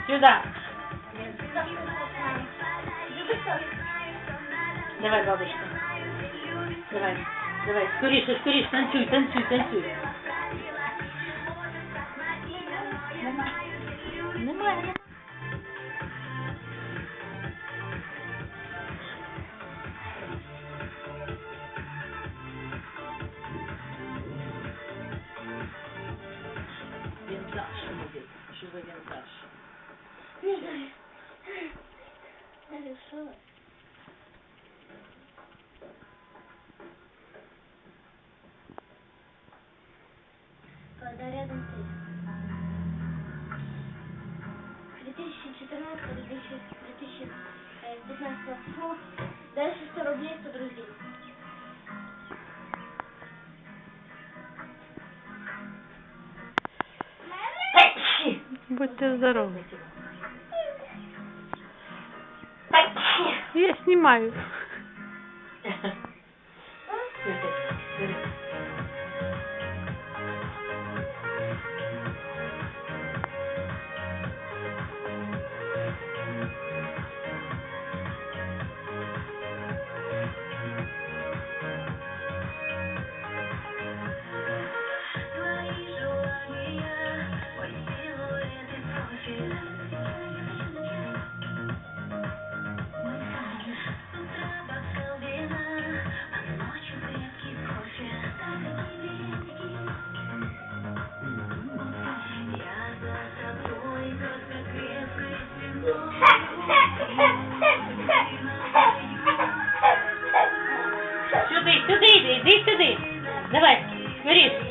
Сюда. Давай, бабушка. Давай. Давай. Скоріше, скоріше. Танцюй, танцюй, танцюй. Немає. Вінтаж, що за вінтаж? Не знаю. Нарисовала. Когда рядом ты. 2014-2015 число. Дальше 100 рублей 100 друзей. Будьте здоровы. Я снимаю. Сюди, сюди йди, йди сюди. Давай, скоріше.